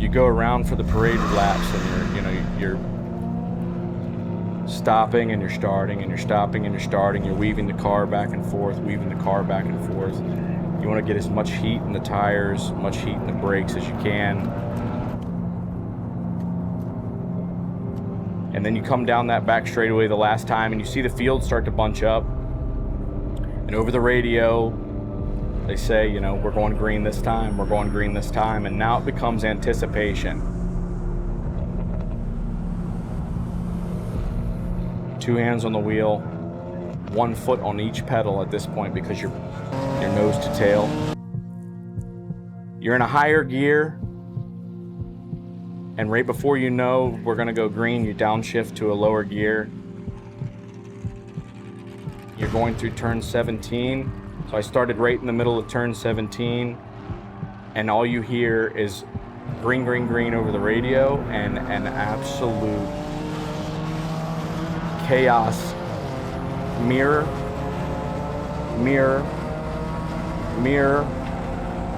you go around for the parade laps and you're stopping and you're starting and you're stopping and you're starting, you're weaving the car back and forth, weaving the car back and forth. You want to get as much heat in the tires, much heat in the brakes as you can. And then you come down that back straightaway the last time and you see the field start to bunch up. And over the radio, they say, we're going green this time, we're going green this time. And now it becomes anticipation. 2 hands on the wheel, 1 foot on each pedal at this point because you're nose to tail. You're in a higher gear, and right before you know we're gonna go green, you downshift to a lower gear. You're going through turn 17. So I started right in the middle of turn 17, and all you hear is green, green, green over the radio, and an absolute chaos. Mirror, mirror, mirror,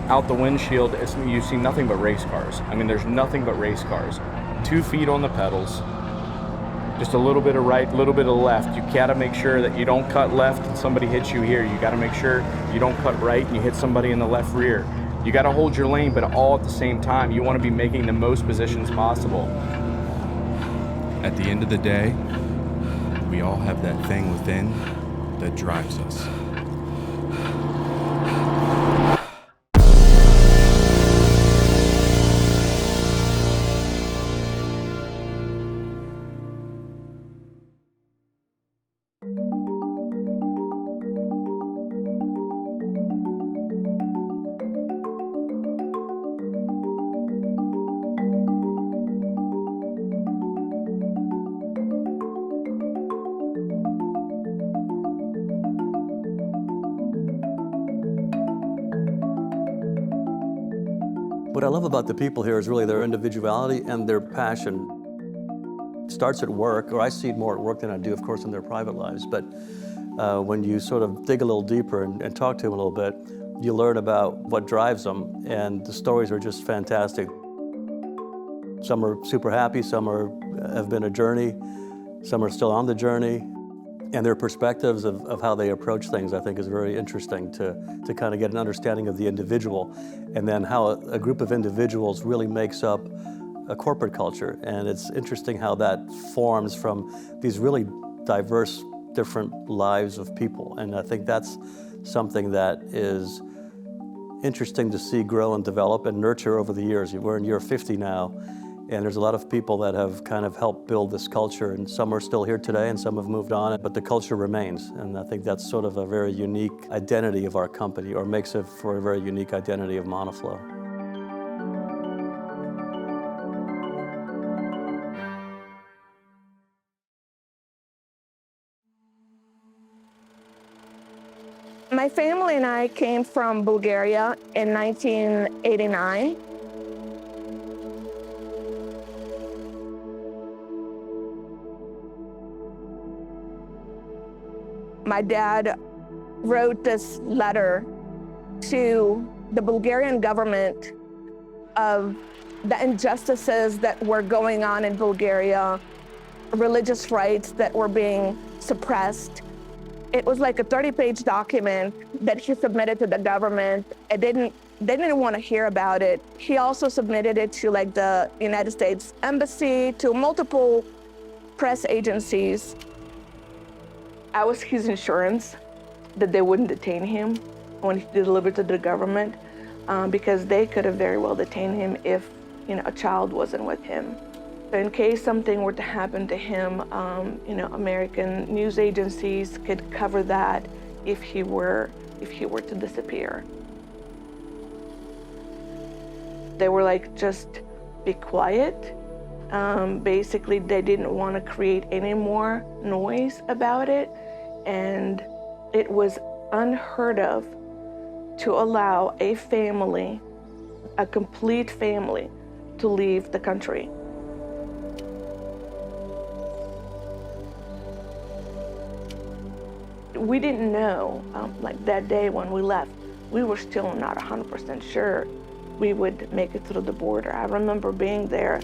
out the windshield. You see nothing but race cars. I mean, there's nothing but race cars. 2 feet on the pedals, just a little bit of right, a little bit of left. You gotta make sure that you don't cut left and somebody hits you here. You gotta make sure you don't cut right and you hit somebody in the left rear. You gotta hold your lane, but all at the same time. You wanna be making the most positions possible. At the end of the day, we all have that thing within that drives us. What I love about the people here is really their individuality and their passion. It starts at work, or I see it more at work than I do, of course, in their private lives. But when you sort of dig a little deeper and talk to them a little bit, you learn about what drives them, and the stories are just fantastic. Some are super happy, some have been a journey, some are still on the journey. And their perspectives of how they approach things, I think, is very interesting to kind of get an understanding of the individual, and then how a group of individuals really makes up a corporate culture. And it's interesting how that forms from these really diverse, different lives of people. And I think that's something that is interesting to see grow and develop and nurture over the years. We're in year 50 now, and there's a lot of people that have kind of helped build this culture, and some are still here today and some have moved on, but the culture remains. And I think that's sort of a very unique identity of our company, or makes it for a very unique identity of Monoflo. My family and I came from Bulgaria in 1989. My dad wrote this letter to the Bulgarian government of the injustices that were going on in Bulgaria, religious rights that were being suppressed. It was like a 30-page document that he submitted to the government. They didn't want to hear about it. He also submitted it to like the United States Embassy, to multiple press agencies. I was his insurance that they wouldn't detain him when he delivered to the government, because they could have very well detained him if a child wasn't with him. So in case something were to happen to him, American news agencies could cover that if he were to disappear. They were like, just be quiet. Basically, they didn't want to create any more noise about it, and it was unheard of to allow a family, a complete family, to leave the country. We didn't know, like that day when we left, we were still not 100% sure we would make it through the border. I remember being there,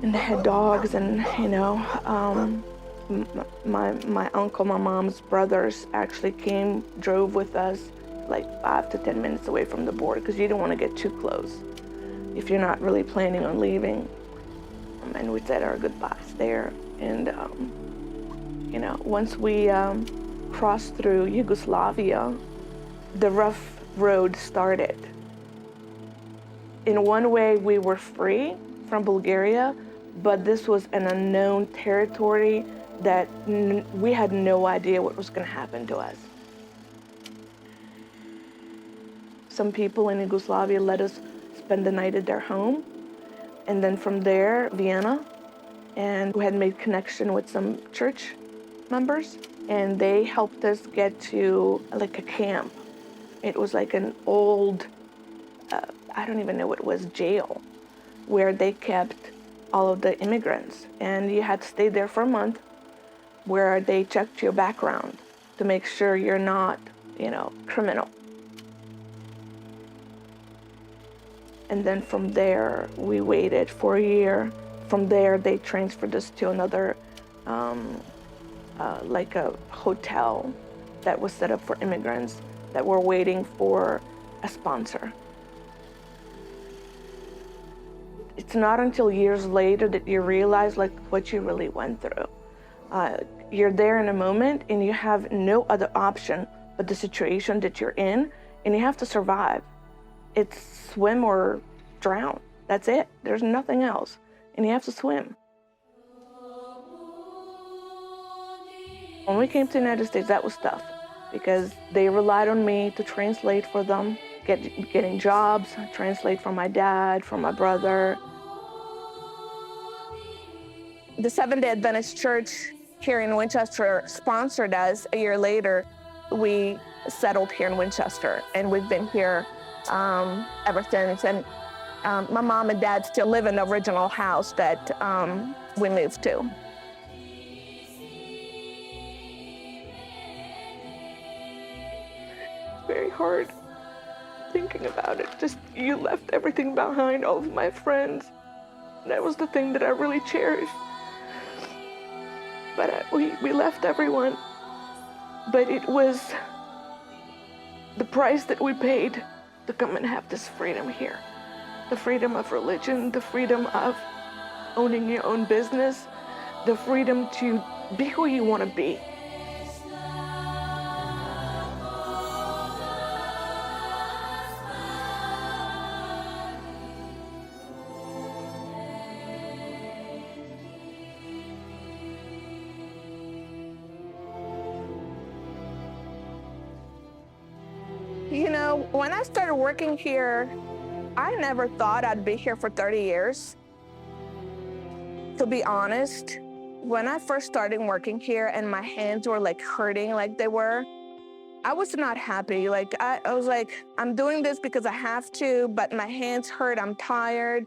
and they had dogs, and my uncle, my mom's brothers actually drove with us like 5 to 10 minutes away from the border because you don't want to get too close if you're not really planning on leaving. And we said our goodbyes there. And once we crossed through Yugoslavia, the rough road started. In one way, we were free from Bulgaria, but this was an unknown territory that we had no idea what was going to happen to us. Some people in Yugoslavia let us spend the night at their home, and then from there, Vienna, and we had made connection with some church members, and they helped us get to like a camp. It was like an old, I don't even know what it was, jail, where they kept all of the immigrants, and you had to stay there for a month, where they checked your background to make sure you're not, criminal. And then from there, we waited for a year. From there, they transferred us to another, like a hotel that was set up for immigrants that were waiting for a sponsor. It's not until years later that you realize like what you really went through. You're there in a moment and you have no other option but the situation that you're in, and you have to survive. It's swim or drown. That's it. There's nothing else. And you have to swim. When we came to the United States, that was tough because they relied on me to translate for them, getting jobs, translate for my dad, for my brother. The Seventh-day Adventist Church here in Winchester sponsored us. A year later, we settled here in Winchester, and we've been here ever since. And my mom and dad still live in the original house that we moved to. It's very hard thinking about it. Just, you left everything behind, all of my friends. That was the thing that I really cherished. But we left everyone. But it was the price that we paid to come and have this freedom here. The freedom of religion, the freedom of owning your own business, the freedom to be who you want to be. When I started working here, I never thought I'd be here for 30 years. To be honest, when I first started working here and my hands were like hurting like they were, I was not happy. Like I was like, I'm doing this because I have to, but my hands hurt, I'm tired.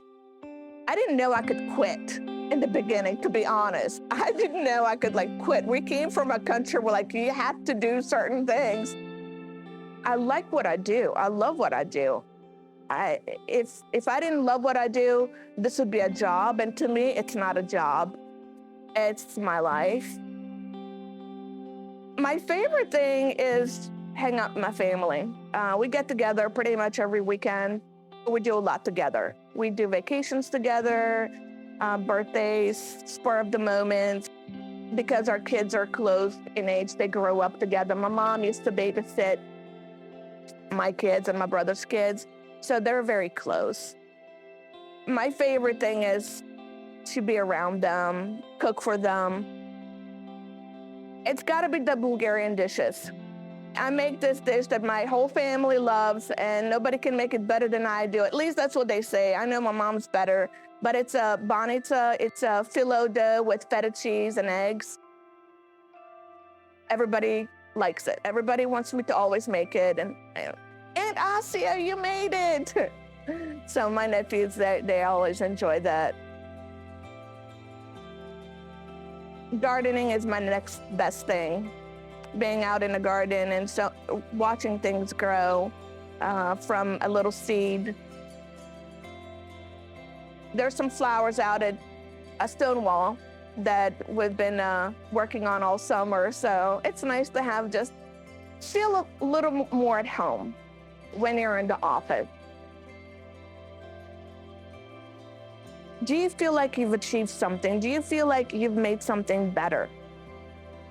I didn't know I could quit in the beginning, to be honest. I didn't know I could quit. We came from a country where you have to do certain things. I like what I do. I love what I do. If I didn't love what I do, this would be a job. And to me, it's not a job. It's my life. My favorite thing is hang out with my family. We get together pretty much every weekend. We do a lot together. We do vacations together, birthdays, spur of the moment. Because our kids are close in age, they grow up together. My mom used to babysit my kids and my brother's kids, so they're very close. My favorite thing is to be around them, cook for them. It's gotta be the Bulgarian dishes. I make this dish that my whole family loves, and nobody can make it better than I do. At least that's what they say. I know my mom's better, but it's a bonita, it's a phyllo dough with feta cheese and eggs. Everybody likes it. Everybody wants me to always make it, and Aunt Asia, you made it. So my nephews, they always enjoy that. Gardening is my next best thing. Being out in the garden and so watching things grow. from a little seed. There's some flowers out at a stone wall that we've been working on all summer, so it's nice to have just feel a little more at home when you're in the office. Do you feel like you've achieved something? Do you feel like you've made something better?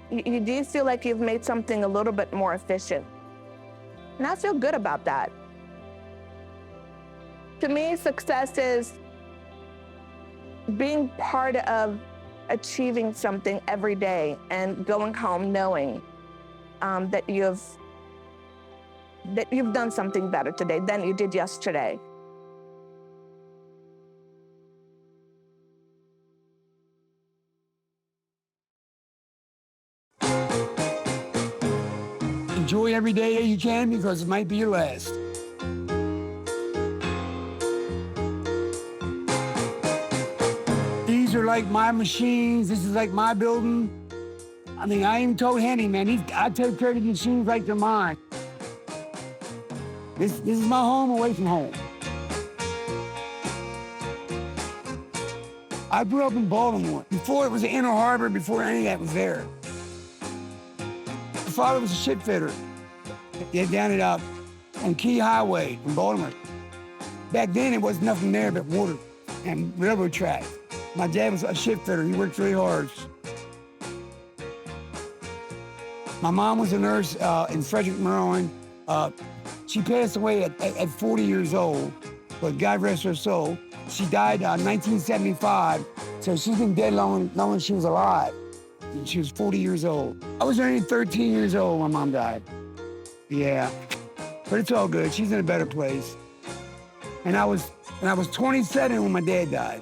Do you feel like you've made something a little bit more efficient? And I feel good about that. To me, success is being part of achieving something every day and going home knowing that you've done something better today than you did yesterday. Enjoy every day that you can because it might be your last. These are like my machines. This is like my building. I mean, I even told Henny, man, I take care of the machines like they're mine. This is my home away from home. I grew up in Baltimore. Before it was the Inner Harbor, before any of that was there. My father was a ship fitter. Down at on Key Highway in Baltimore. Back then, it was nothing there but water and railroad tracks. My dad was a ship fitter. He worked really hard. My mom was a nurse in Frederick, Maryland. She passed away at 40 years old, but God rest her soul. She died in 1975, so she's been dead long as she was alive. And she was 40 years old. I was only 13 years old when Mom died. Yeah, but it's all good. She's in a better place. And I was 27 when my dad died.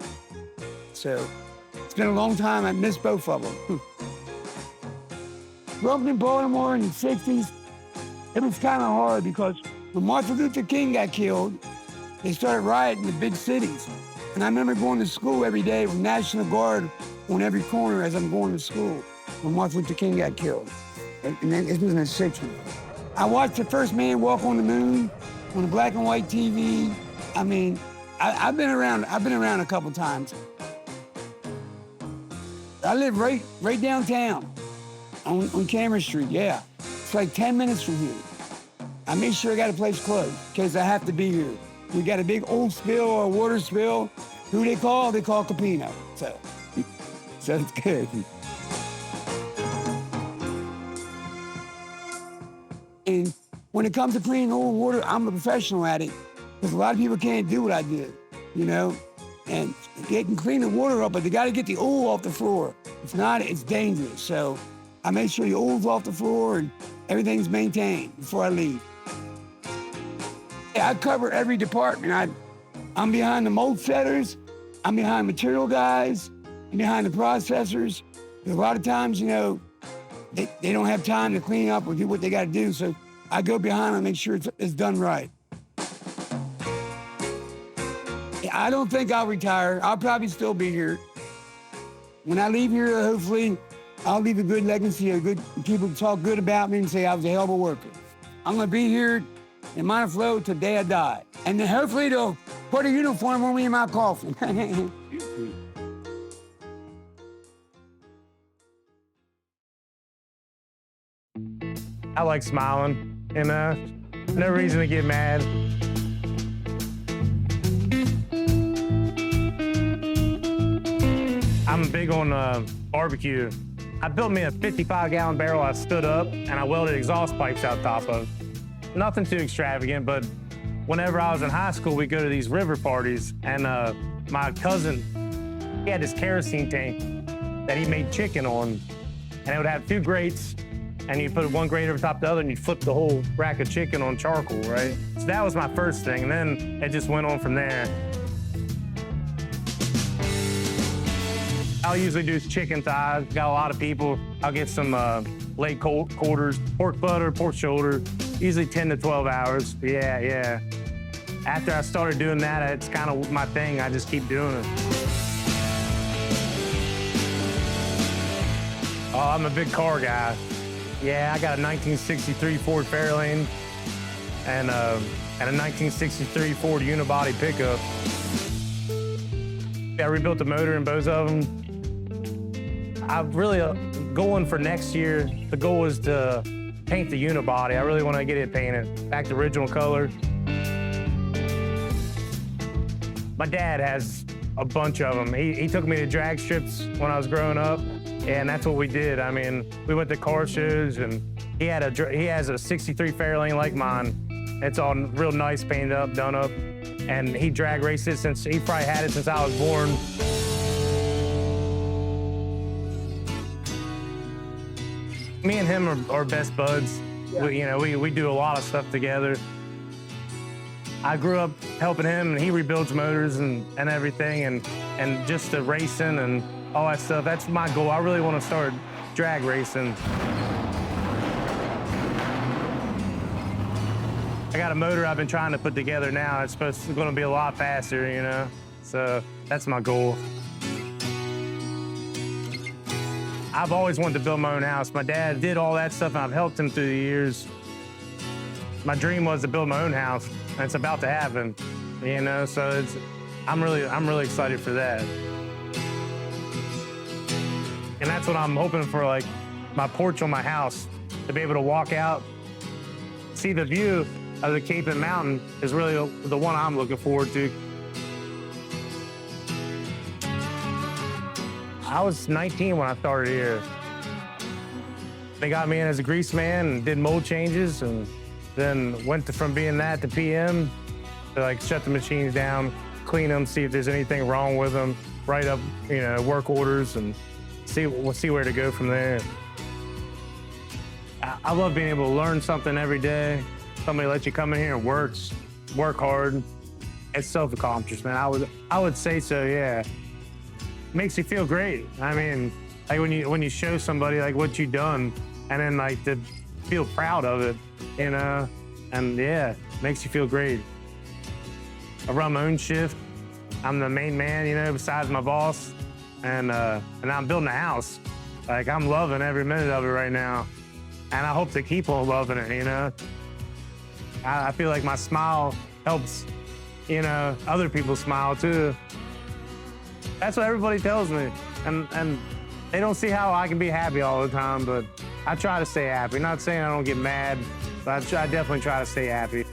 So it's been a long time. I miss both of them. Grew up in Baltimore in the 60s. It was kind of hard because when Martin Luther King got killed, they started rioting in the big cities. And I remember going to school every day with National Guard on every corner as I'm going to school when Martin Luther King got killed. And then it was in the 60s. I watched the first man walk on the moon on the black and white TV. I mean, I've been around a couple times. I live right downtown on Cameron Street, yeah. It's like 10 minutes from here. I make sure I got a place closed in case I have to be here. We got a big oil spill or a water spill. Who they call? They call Capino. So it's good. And when it comes to cleaning oil and water, I'm a professional at it because a lot of people can't do what I do, you know? And they can clean the water up, but they got to get the oil off the floor. If not, it's dangerous. So I make sure the oil's off the floor and everything's maintained before I leave. I cover every department. I'm behind the mold setters, I'm behind material guys, I'm behind the processors. Because a lot of times, you know, they don't have time to clean up or do what they got to do, so I go behind and make sure it's done right. I don't think I'll retire. I'll probably still be here. When I leave here, hopefully, I'll leave a good legacy of good people to talk good about me and say I was a hell of a worker. I'm gonna be here in Monoflo till the day I die. And then hopefully they'll put a uniform on me in my coffin. I like smiling, you know? No reason to get mad. I'm big on barbecue. I built me a 55-gallon barrel I stood up, and I welded exhaust pipes out top of. Nothing too extravagant, but whenever I was in high school, we'd go to these river parties, and my cousin, he had this kerosene tank that he made chicken on, and it would have two grates, and you put one grate over top of the other, and you flip the whole rack of chicken on charcoal, right? So that was my first thing, and then it just went on from there. I'll usually do chicken thighs. Got a lot of people. I'll get some leg quarters, pork butter, pork shoulder, usually 10 to 12 hours. Yeah. After I started doing that, it's kind of my thing. I just keep doing it. Oh, I'm a big car guy. Yeah, I got a 1963 Ford Fairlane. and a 1963 Ford unibody pickup. I rebuilt the motor in both of them. I'm really going for next year. The goal is to paint the unibody. I really want to get it painted back to original color. My dad has a bunch of them. He took me to drag strips when I was growing up, and that's what we did. I mean, we went to car shows, and he has a 63 Fairlane like mine. It's all real nice, painted up, done up, and he drag raced it since, he probably had it since I was born. Me and him are best buds. Yeah. We do a lot of stuff together. I grew up helping him, and he rebuilds motors and everything, and just the racing and all that stuff. That's my goal. I really want to start drag racing. I got a motor I've been trying to put together now. It's going to be a lot faster, you know? So that's my goal. I've always wanted to build my own house. My dad did all that stuff, and I've helped him through the years. My dream was to build my own house, and it's about to happen, you know? So I'm really excited for that. And that's what I'm hoping for, like my porch on my house, to be able to walk out, see the view of the Cape and Mountain is really the one I'm looking forward to. I was 19 when I started here. They got me in as a grease man and did mold changes, and then went from being that to PM, to like shut the machines down, clean them, see if there's anything wrong with them, write up, work orders, and we'll see where to go from there. I love being able to learn something every day. Somebody lets you come in here and work hard. It's self-accomplishment. I would say so, yeah. Makes you feel great. I mean, like when you show somebody like what you've done, and then like to feel proud of it, and yeah, makes you feel great. I run my own shift. I'm the main man, besides my boss, and I'm building a house. Like, I'm loving every minute of it right now, and I hope to keep on loving it. I feel like my smile helps, other people smile too. That's what everybody tells me, and they don't see how I can be happy all the time, but I try to stay happy. Not saying I don't get mad, but I definitely try to stay happy.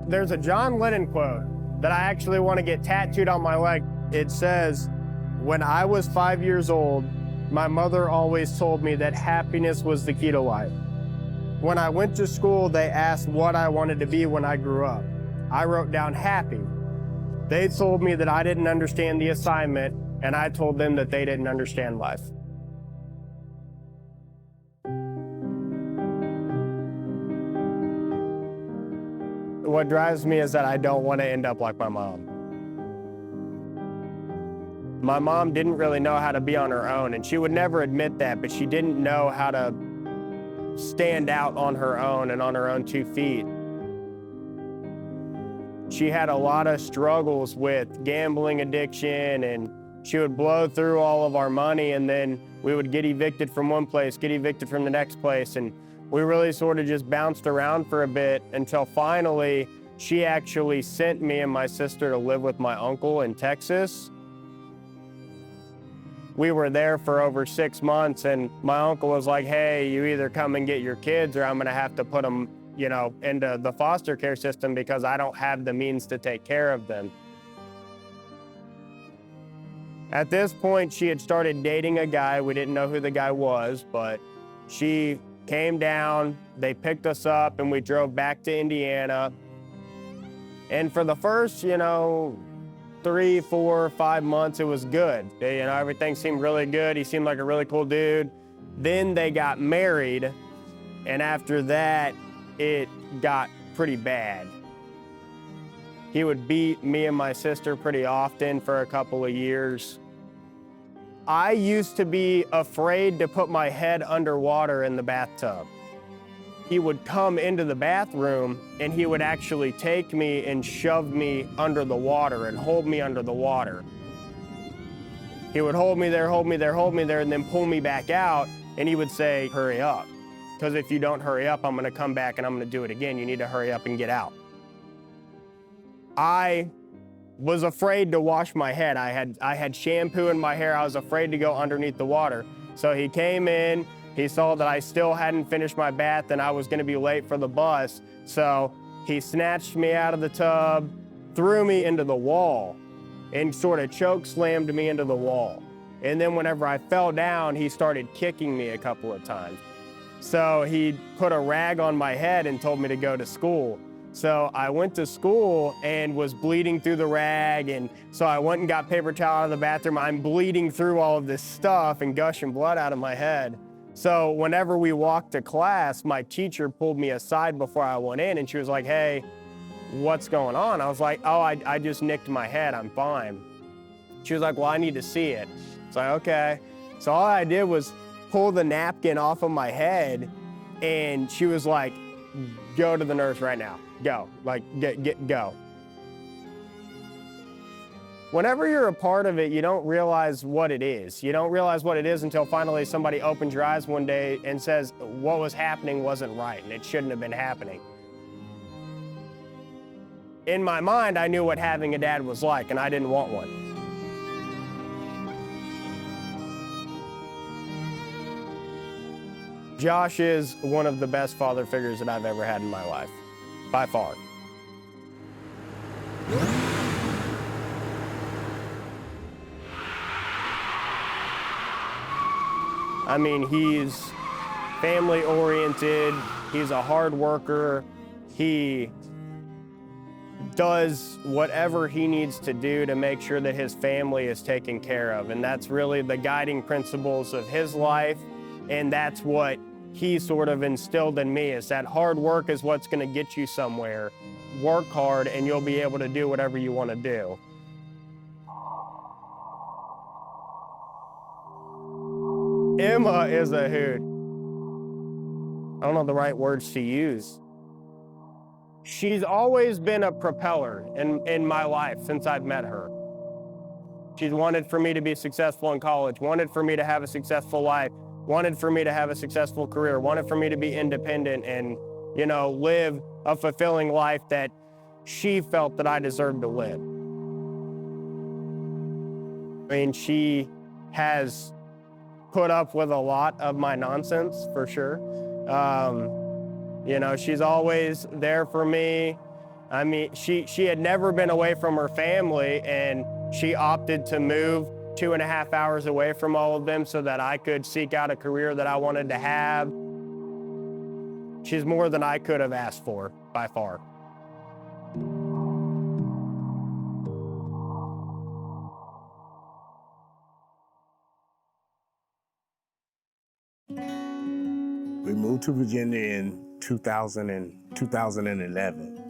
There's a John Lennon quote that I actually want to get tattooed on my leg. It says, "When I was 5 years old, my mother always told me that happiness was the key to life. When I went to school, they asked what I wanted to be when I grew up. I wrote down happy. They told me that I didn't understand the assignment, and I told them that they didn't understand life." What drives me is that I don't want to end up like my mom. My mom didn't really know how to be on her own, and she would never admit that, but she didn't know how to stand out on her own and on her own 2 feet. She had a lot of struggles with gambling addiction, and she would blow through all of our money, and then we would get evicted from one place, get evicted from the next place, and we really sort of just bounced around for a bit until finally she actually sent me and my sister to live with my uncle in Texas. We were there for over 6 months, and my uncle was like, "Hey, you either come and get your kids, or I'm gonna have to put them, into the foster care system because I don't have the means to take care of them." At this point, she had started dating a guy. We didn't know who the guy was, but she came down, they picked us up, and we drove back to Indiana. And for the first, 3, 4, 5 months, it was good. Everything seemed really good. He seemed like a really cool dude. Then they got married, and after that, it got pretty bad. He would beat me and my sister pretty often for a couple of years. I used to be afraid to put my head underwater in the bathtub. He would come into the bathroom, and he would actually take me and shove me under the water and hold me under the water. He would hold me there, hold me there, hold me there, and then pull me back out, and he would say, hurry up. Because if you don't hurry up, I'm gonna come back and I'm gonna do it again. You need to hurry up and get out. I was afraid to wash my head. I had shampoo in my hair. I was afraid to go underneath the water. So he came in, he saw that I still hadn't finished my bath and I was gonna be late for the bus. So he snatched me out of the tub, threw me into the wall, and sort of choke slammed me into the wall. And then whenever I fell down, he started kicking me a couple of times. So he put a rag on my head and told me to go to school. So I went to school and was bleeding through the rag, and so I went and got paper towel out of the bathroom. I'm bleeding through all of this stuff and gushing blood out of my head. So whenever we walked to class, my teacher pulled me aside before I went in, and she was like, hey, what's going on? I was like, oh, I just nicked my head, I'm fine. She was like, well, I need to see it. It's like, okay. So all I did was pull the napkin off of my head, and she was like, go to the nurse right now. Go, like, go. Whenever you're a part of it, you don't realize what it is. You don't realize what it is until finally somebody opens your eyes one day and says, what was happening wasn't right, and it shouldn't have been happening. In my mind, I knew what having a dad was like, and I didn't want one. Josh is one of the best father figures that I've ever had in my life, by far. I mean, he's family-oriented, he's a hard worker, he does whatever he needs to do to make sure that his family is taken care of, and that's really the guiding principles of his life, and that's what he sort of instilled in me, is that hard work is what's gonna get you somewhere. Work hard and you'll be able to do whatever you wanna do. Emma is a hoot. I don't know the right words to use. She's always been a propeller in my life since I've met her. She's wanted for me to be successful in college, wanted for me to have a successful life, wanted for me to have a successful career, wanted for me to be independent and, you know, live a fulfilling life that she felt that I deserved to live. I mean, she has put up with a lot of my nonsense, for sure. You know, she's always there for me. I mean, she had never been away from her family, and she opted to move 2.5 hours away from all of them so that I could seek out a career that I wanted to have. She's more than I could have asked for, by far. We moved to Virginia in 2011,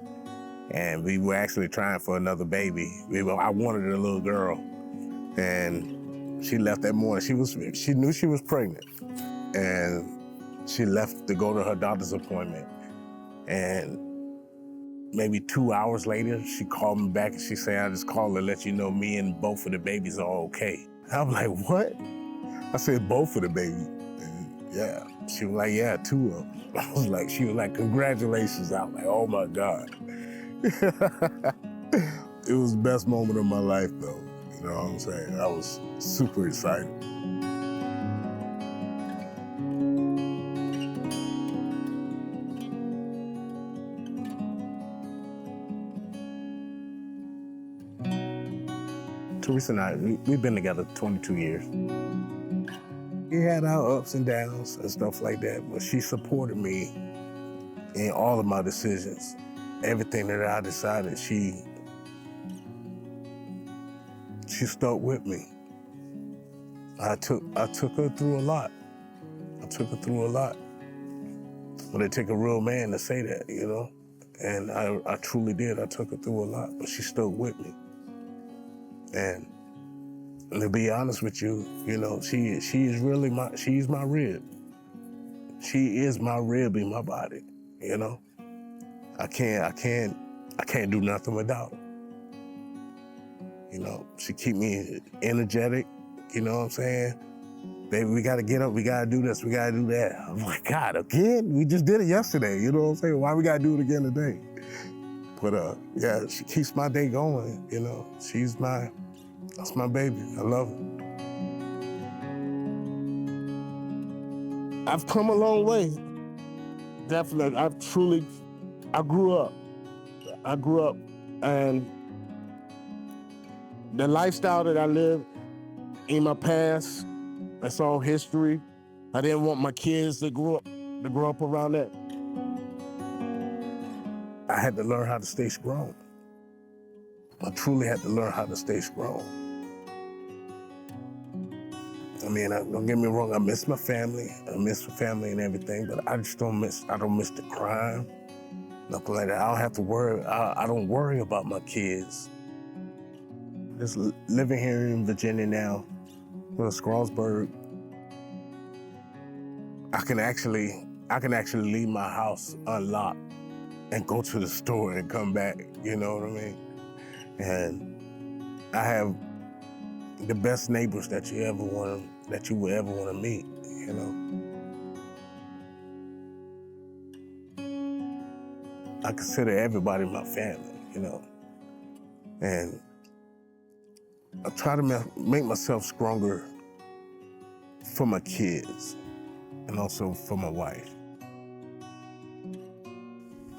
and we were actually trying for another baby. I wanted a little girl, and she left that morning. She knew she was pregnant, and she left to go to her doctor's appointment. And maybe 2 hours later, she called me back and she said, I just called to let you know me and both of the babies are okay. I'm like, what? I said, both of the babies? Yeah. She was like, yeah, 2 of them. She was like, congratulations. I was like, oh my God. It was the best moment of my life, though. You know what I'm saying? I was super excited. Teresa and I, we've been together 22 years. We had our ups and downs and stuff like that, but she supported me in all of my decisions. Everything that I decided, she stuck with me. I took her through a lot. But it took a real man to say that, you know? And I truly did. I took her through a lot, but she stuck with me. And to be honest with you, you know, she's my rib. She is my rib in my body, you know? I can't do nothing without her. You know, she keep me energetic, You know what I'm saying? Baby, we gotta get up, we gotta do this, we gotta do that. I'm like, God, again? We just did it yesterday, you know what I'm saying? Why we gotta do it again today? But yeah, she keeps my day going, you know? That's my baby, I love her. I've come a long way. Definitely, I grew up. And the lifestyle that I lived in my past, that's all history. I didn't want my kids to grow up around that. I had to learn how to stay strong. I truly had to learn how to stay strong. I mean, don't get me wrong, I miss my family. I miss my family and everything, but I don't miss the crime, nothing like that. I don't have to worry, I don't worry about my kids. Just living here in Virginia now, in Scrallsburg, I can actually leave my house unlocked and go to the store and come back, you know what I mean? And I have the best neighbors that you would ever want to meet, you know? I consider everybody my family, you know? And I try to make myself stronger for my kids and also for my wife.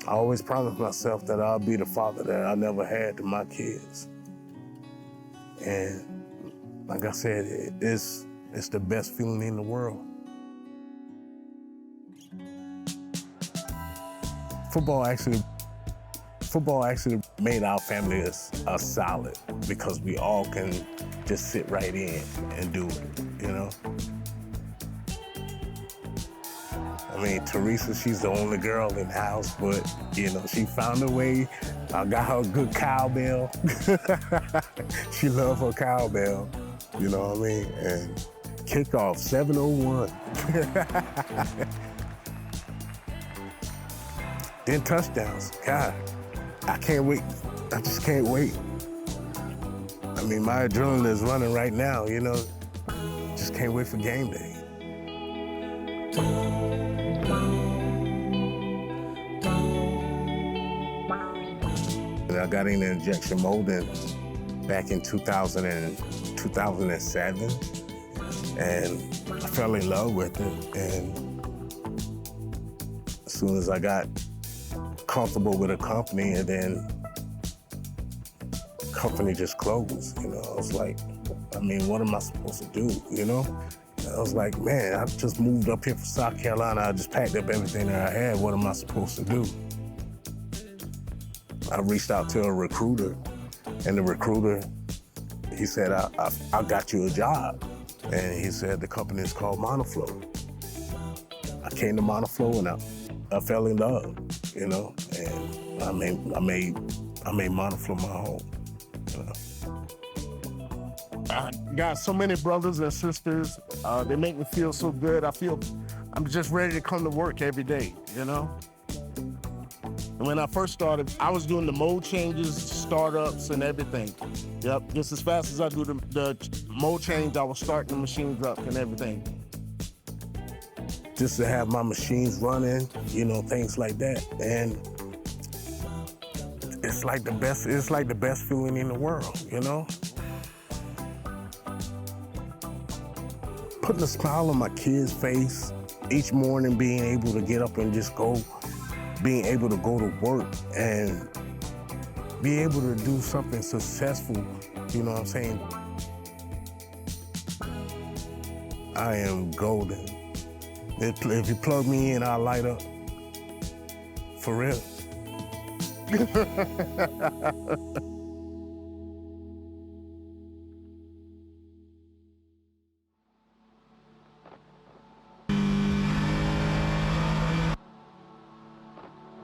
I always promised myself that I'll be the father that I never had to my kids. And like I said, it's the best feeling in the world. Football actually made our family a solid because we all can just sit right in and do it, you know? I mean, Teresa, she's the only girl in the house, but, you know, she found a way. I got her a good cowbell. She loves her cowbell, you know what I mean? And kickoff, 7:01. Then touchdowns, God, I can't wait. I just can't wait. I mean, my adrenaline is running right now, you know? Just can't wait for game day. I got into injection molding back in 2007, and I fell in love with it. And as soon as I got comfortable with a company, and then the company just closed, you know, I was like, I mean, what am I supposed to do, you know? I was like, man, I just moved up here from South Carolina. I just packed up everything that I had. What am I supposed to do? I reached out to a recruiter, and the recruiter, he said, I got you a job. And he said, the company is called Monoflo. I came to Monoflo and I fell in love, you know? And I made Monoflo my home, you know? I got so many brothers and sisters. They make me feel so good. I'm just ready to come to work every day, you know? And when I first started, I was doing the mold changes, startups, and everything. Yep, just as fast as I do the mold change, I was starting the machines up and everything. Just to have my machines running, you know, things like that. And it's like the best feeling in the world, you know? Putting a smile on my kid's face each morning, being able to get up and just go, being able to go to work and be able to do something successful, you know what I'm saying? I am golden. If you plug me in, I'll light up. For real.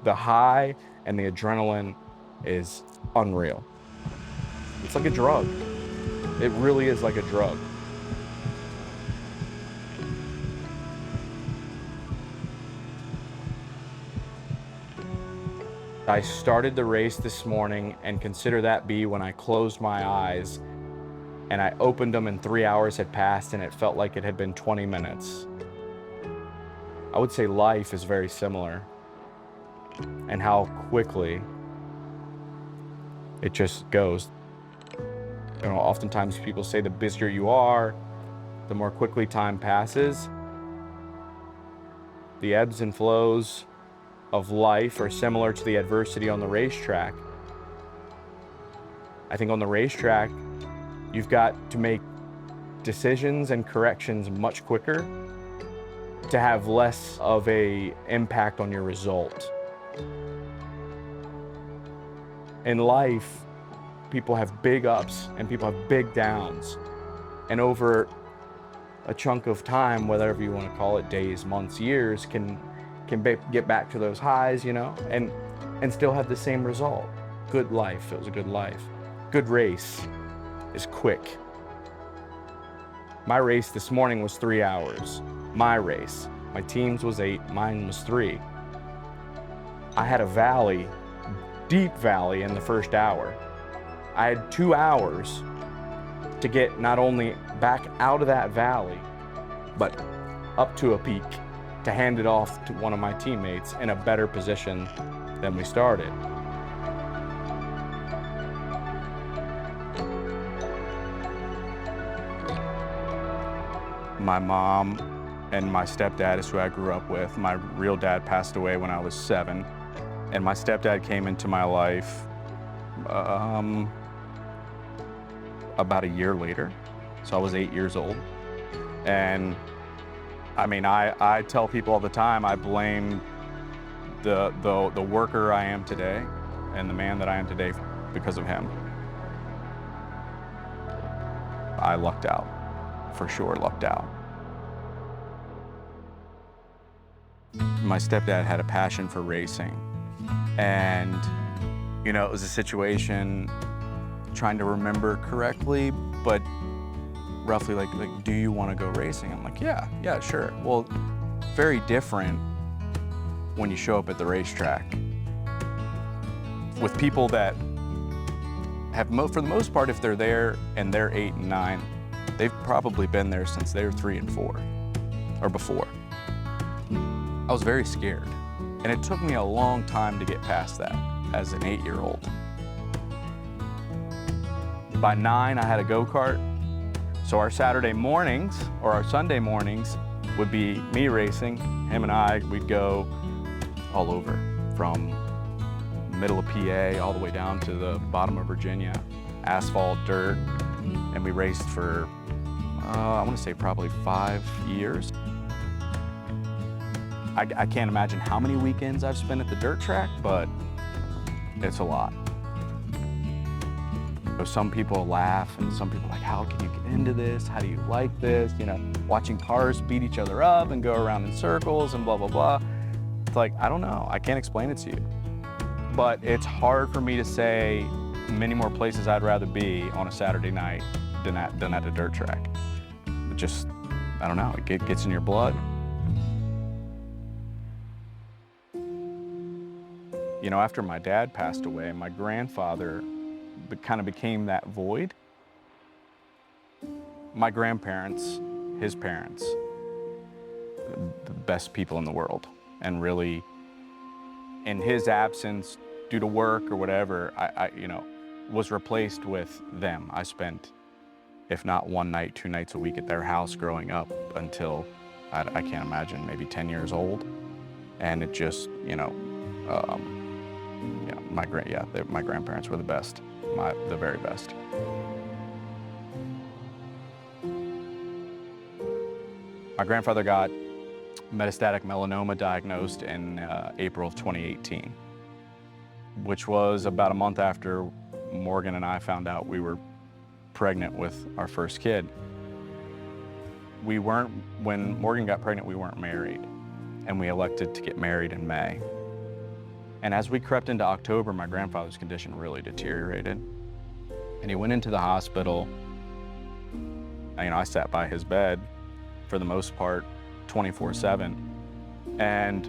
The high and the adrenaline is unreal. It's like a drug. It really is like a drug. I started the race this morning, and consider that be when I closed my eyes and I opened them and 3 hours had passed and it felt like it had been 20 minutes. I would say life is very similar, and how quickly it just goes. You know, oftentimes people say the busier you are, the more quickly time passes. The ebbs and flows of life are similar to the adversity on the racetrack. I think on the racetrack, you've got to make decisions and corrections much quicker to have less of a impact on your result. In life, people have big ups and people have big downs. And over a chunk of time, whatever you want to call it, days, months, years, can get back to those highs, you know, and still have the same result. Good life, it was a good life. Good race is quick. My race this morning was 3 hours. My race. My team's was 8, mine was 3. I had a valley, deep valley in the first hour. I had 2 hours to get not only back out of that valley, but up to a peak to hand it off to one of my teammates in a better position than we started. My mom and my stepdad is who I grew up with. My real dad passed away when I was 7, and my stepdad came into my life about a year later. So I was 8 years old. And I mean, I tell people all the time, I blame the worker I am today and the man that I am today because of him. I lucked out, for sure lucked out. My stepdad had a passion for racing, and you know, it was a situation, trying to remember correctly, but roughly like do you want to go racing? I'm like, yeah, sure. Well, very different when you show up at the racetrack with people that have, for the most part, if they're there and they're 8 and 9, they've probably been there since they were 3 and 4 or before. I was very scared, and it took me a long time to get past that as an 8-year-old. By 9, I had a go-kart. So our Saturday mornings or our Sunday mornings would be me racing. Him and I, we'd go all over, from middle of PA all the way down to the bottom of Virginia, asphalt, dirt, and we raced for, I want to say probably 5 years. I can't imagine how many weekends I've spent at the dirt track, but it's a lot. Some people laugh and some people are like, how can you get into this? How do you like this? You know, watching cars beat each other up and go around in circles and blah, blah, blah. It's like, I don't know. I can't explain it to you. But it's hard for me to say many more places I'd rather be on a Saturday night than at a dirt track. It just, I don't know, it gets in your blood. You know, after my dad passed away, my grandfather kind of became that void. My grandparents, his parents, the best people in the world. And really, in his absence, due to work or whatever, I you know, was replaced with them. I spent, if not 1 night, 2 nights a week at their house growing up until, I can't imagine, maybe 10 years old. And it just, you know, my grandparents were the best, the very best. My grandfather got metastatic melanoma diagnosed in April of 2018, which was about a month after Morgan and I found out we were pregnant with our first kid. When Morgan got pregnant, we weren't married, and we elected to get married in May. And as we crept into October, my grandfather's condition really deteriorated. And he went into the hospital. You know, I sat by his bed for the most part, 24/7. And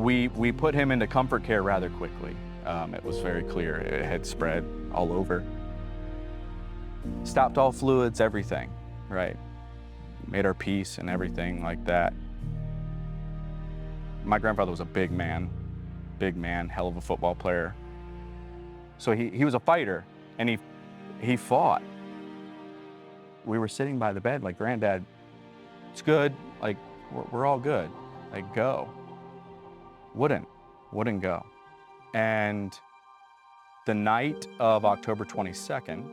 we put him into comfort care rather quickly. It was very clear it had spread all over. stopped all fluids, everything, right? Made our peace and everything like that. My grandfather was a big man, hell of a football player. So he was a fighter, and he fought. We were sitting by the bed like, Granddad, it's good, like, we're all good, like, go. Wouldn't go. And the night of October 22nd,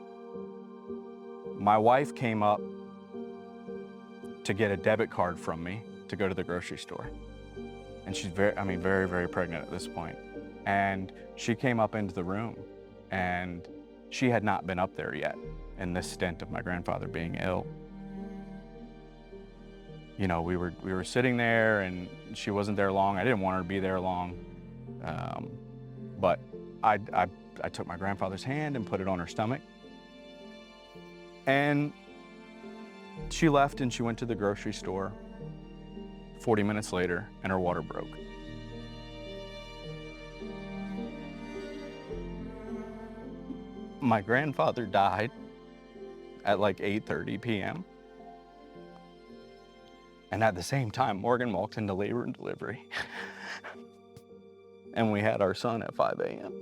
my wife came up to get a debit card from me to go to the grocery store. And she's very, very pregnant at this point. And she came up into the room, and she had not been up there yet in this stint of my grandfather being ill. You know, we were sitting there, and she wasn't there long. I didn't want her to be there long. But I took my grandfather's hand and put it on her stomach. And she left and she went to the grocery store 40 minutes later, and her water broke. My grandfather died at like 8:30 p.m. And at the same time, Morgan walked into labor and delivery. And we had our son at 5 a.m.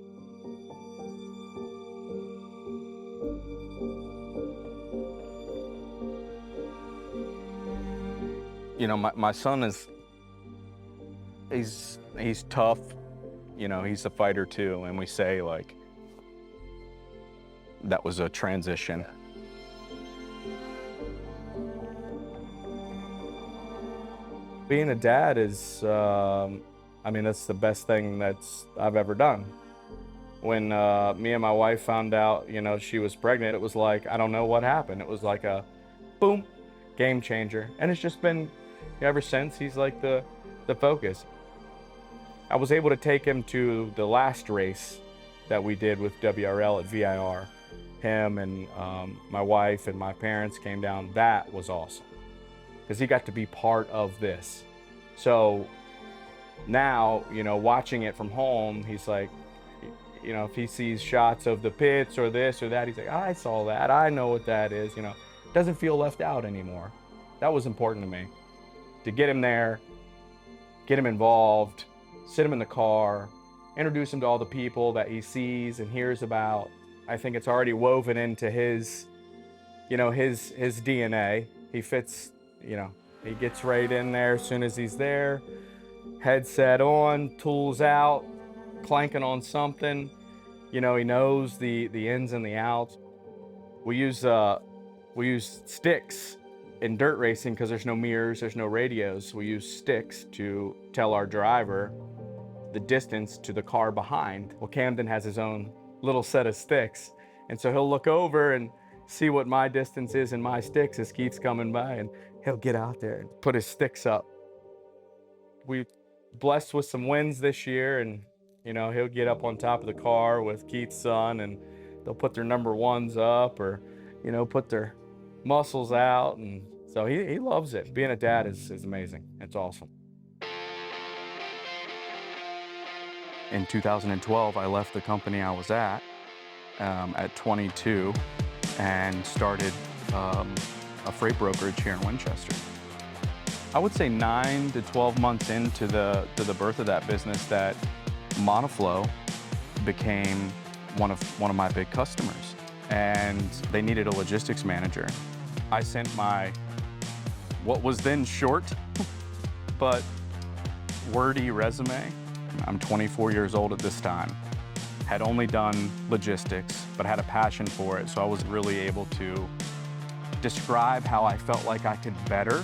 You know, my son he's tough, you know, he's a fighter too, and we say like, that was a transition. Being a dad is, that's the best thing I've ever done. When me and my wife found out, you know, she was pregnant, it was like, I don't know what happened. It was like a boom, game changer. And it's just been, ever since, he's like the focus. I was able to take him to the last race that we did with WRL at VIR. Him and my wife and my parents came down. That was awesome, because he got to be part of this. So now, you know, watching it from home, he's like, you know, if he sees shots of the pits or this or that, he's like, I saw that, I know what that is, you know. Doesn't feel left out anymore. That was important to me, to get him there, get him involved, sit him in the car, introduce him to all the people that he sees and hears about. I think it's already woven into his, you know, his DNA. He fits, you know, he gets right in there as soon as he's there. Headset on, tools out, clanking on something. You know, he knows the ins and the outs. We use sticks in dirt racing because there's no mirrors, there's no radios. We use sticks to tell our driver the distance to the car behind. Well, Camden has his own little set of sticks, and so he'll look over and see what my distance is and my sticks as Keith's coming by, and he'll get out there and put his sticks up. We blessed with some wins this year, and you know, he'll get up on top of the car with Keith's son, and they'll put their number ones up, or you know, put their muscles out, and so he loves it. Being a dad is amazing. It's awesome. In 2012, I left the company I was at 22 and started a freight brokerage here in Winchester. I would say 9 to 12 months into the birth of that business, that Monoflo became one of my big customers, and they needed a logistics manager. I sent my, what was then short, but wordy resume. I'm 24 years old at this time. Had only done logistics, but had a passion for it, so I was really able to describe how I felt like I could better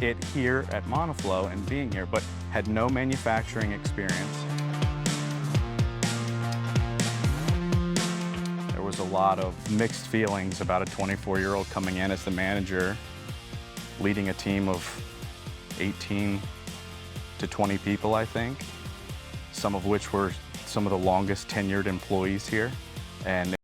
it here at Monoflo and being here, but had no manufacturing experience. There was a lot of mixed feelings about a 24-year-old coming in as the manager, leading a team of 18 to 20 people, I think, some of which were some of the longest tenured employees here. And